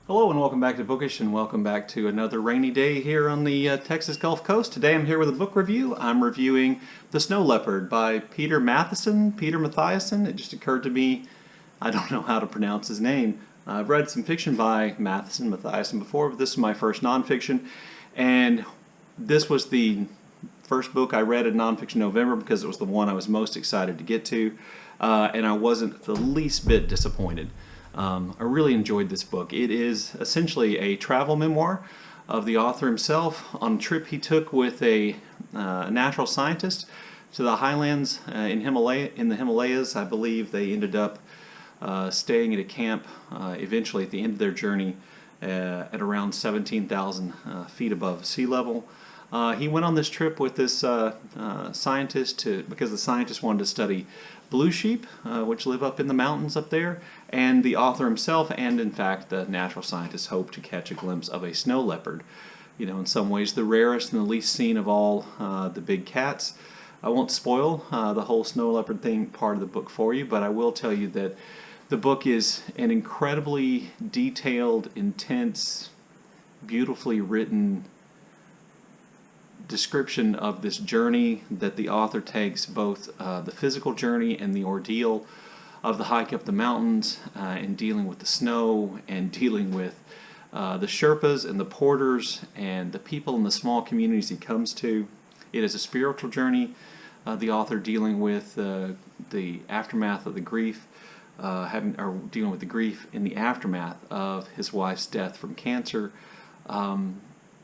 Hello and welcome back to Bookish, and welcome back to another rainy day here on the Texas Gulf Coast. Today I'm here with a book review. I'm reviewing The Snow Leopard by Peter Matthiessen. It just occurred to me, I don't know how to pronounce his name. I've read some fiction by Matthiessen before, but this is my first nonfiction. And this was the first book I read in Nonfiction November because it was the one I was most excited to get to. And I wasn't the least bit disappointed. I really enjoyed this book. It is essentially a travel memoir of the author himself on a trip he took with a natural scientist to the highlands in the Himalayas. I believe they ended up staying at a camp eventually at the end of their journey at around 17,000 feet above sea level. He went on this trip with this scientist because the scientist wanted to study blue sheep, which live up in the mountains up there, and the author himself and, in fact, the natural scientist hoped to catch a glimpse of a snow leopard. You know, in some ways the rarest and the least seen of all the big cats. I won't spoil the whole snow leopard thing part of the book for you, but I will tell you that the book is an incredibly detailed, intense, beautifully written description of this journey that the author takes, both the physical journey and the ordeal of the hike up the mountains and dealing with the snow and dealing with the Sherpas and the porters and the people in the small communities he comes to. It is a spiritual journey, the author dealing with the aftermath of the grief, dealing with the grief in the aftermath of his wife's death from cancer.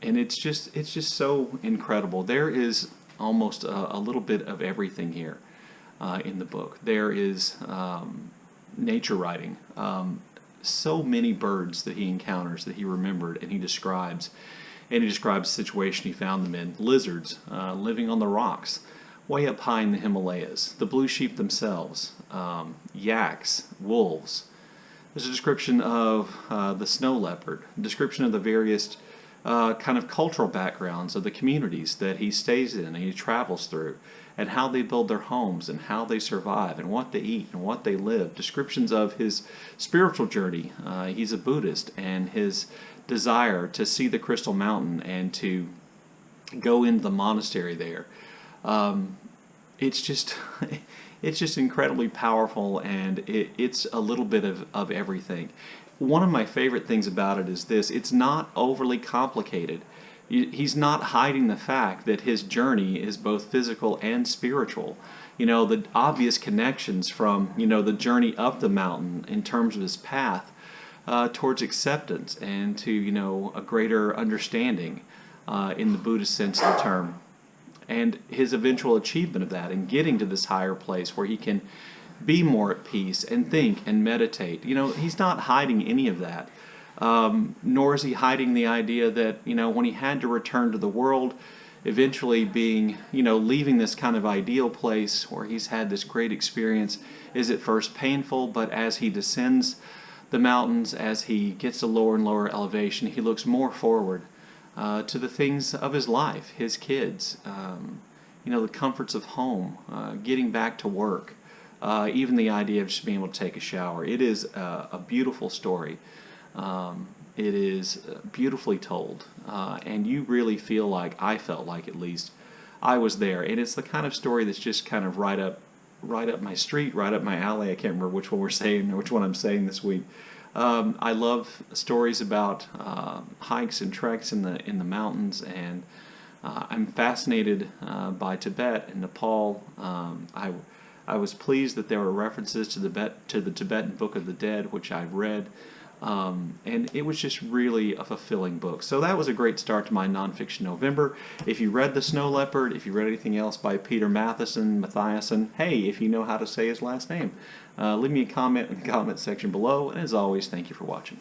And it's just so incredible. There is almost a little bit of everything here in the book. There is nature writing, so many birds that he encounters that he remembered and he describes. And he describes the situation he found them in. Lizards living on the rocks way up high in the Himalayas. The blue sheep themselves. Yaks, wolves. There's a description of the snow leopard. A description of the various kind of cultural backgrounds of the communities that he stays in and he travels through, and how they build their homes and how they survive and what they eat and what they live. Descriptions of his spiritual journey. He's a Buddhist, and his desire to see the Crystal Mountain and to go into the monastery there. It's just it's just incredibly powerful, and it's a little bit of everything. One of my favorite things about it is this: it's not overly complicated. He's not hiding the fact that his journey is both physical and spiritual. You know, the obvious connections from, you know, the journey up the mountain in terms of his path towards acceptance and to, you know, a greater understanding in the Buddhist sense of the term. And his eventual achievement of that and getting to this higher place where he can be more at peace and think and meditate. You know, he's not hiding any of that. Nor is he hiding the idea that, you know, when he had to return to the world, eventually being, you know, leaving this kind of ideal place where he's had this great experience, is at first painful, but as he descends the mountains, as he gets to lower and lower elevation, he looks more forward to the things of his life, his kids, you know, the comforts of home, getting back to work. Even the idea of just being able to take a shower. It is a beautiful story. It is beautifully told, and you really feel like, I felt like at least, I was there. And it's the kind of story that's just kind of right up my street, right up my alley. I can't remember which one we're saying or which one I'm saying this week. I love stories about hikes and treks in the mountains, and I'm fascinated by Tibet and Nepal. I was pleased that there were references to the Tibetan Book of the Dead, which I've read, and it was just really a fulfilling book. So that was a great start to my Nonfiction November. If you read The Snow Leopard, if you read anything else by Peter Matthiessen, hey, if you know how to say his last name, leave me a comment in the comment section below, and as always, thank you for watching.